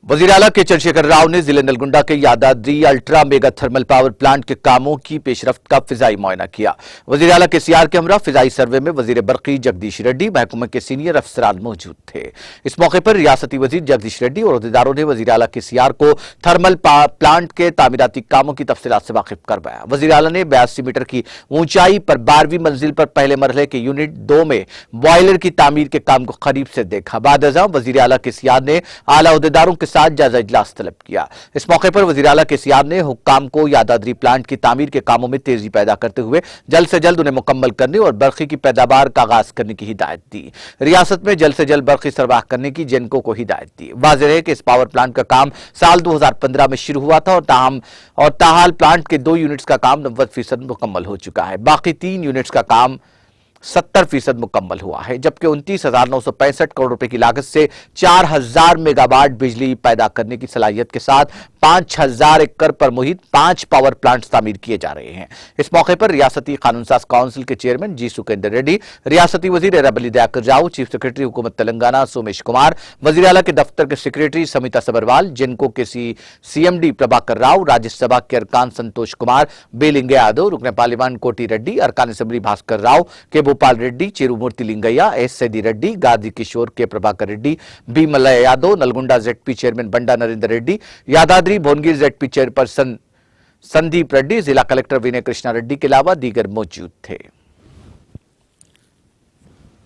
वजीर आला के चंद्रशेखर राव ने जिले नलगुंडा के Yadadri ultra mega thermal power plant के कामों की पेशरफ्त का फिजाई मुआयना किया। वजीर आला के सीआर के हमरा फिजाई सर्वे में वजीर बरकी जगदीश रेड्डी, महकमे के सीनियर अफसरान मौजूद थे। इस मौके पर रियासती वजीर जगदीश रेड्डी और अहदेदारों ने वजीर आला के सीआर को थर्मल प्लांट के तामीराती कामों की तफसीलात से वाकिफ करवाया। वजीर आला ने 82 मीटर की ऊंचाई पर 12वीं मंजिल पर पहले मरहले के यूनिट 2 में बॉयलर की तामीर के काम को करीब से देखा। बाद अज़ां वजीर आला के सीआर ने आला अहदेदारों के साथ जायजा इजलास तलब किया। इस मौके पर वजीर आला के सीआर ने हुक्काम को यादाद्री प्लांट की तामीर के कामों में तेजी पैदा करते हुए जल्द से जल्द उन्हें मुकम्मल करने और बरखी की पैदावार का आगाज करने की हिदायत दी। रियासत में जल्द से जल्द बरखी सरबराह करने की जेनको को हिदायत दी। वाज़ेह है कि इस पावर प्लांट का काम साल 2015 में शुरू हुआ था और ताहाल प्लांट के 2 यूनिट्स का काम 90% मुकम्मल हो चुका है। बाकी 3 यूनिट्स का काम 70% मुकम्मल हुआ है, जबकि 29,965 करोड़ रुपए की लागत से 4,000 मेगावाट बिजली पैदा करने की सलाहियत के साथ 5,000 एकड़ पर मुहित 5 पावर प्लांट्स तामीर किए जा रहे हैं। इस मौके पर रियासती कानून साज काउंसिल के चेयरमैन जी सुकेंद्र रेड्डी, रियासती वजीर एराबली दयाकर राव, चीफ सेक्रेटरी हुकूमत तेलंगाना सोमेश कुमार, वजीर आला के दफ्तर के सेक्रेटरी समिता सबरवाल, जिनको के सीएमडी प्रभाकर राव, राज्यसभा के अरकान संतोष कुमार, बेलिंगे यादव, रुकने पार्लियामान कोटी रेड्डी, अरकान assembly Bhaskar Rao K Bhopal Reddy, Chirumurthy Lingaiah, S Saidi Reddy, Gadari Kishore K Prabhakar Reddy, B Mallaiah Yadav, Nalgonda ZP chairman Banda Narender Reddy, Yadadri Bhongir ZP chairperson Sandeep Reddy, जिला कलेक्टर विनय कृष्णा रेड्डी के अलावा दीगर मौजूद थे।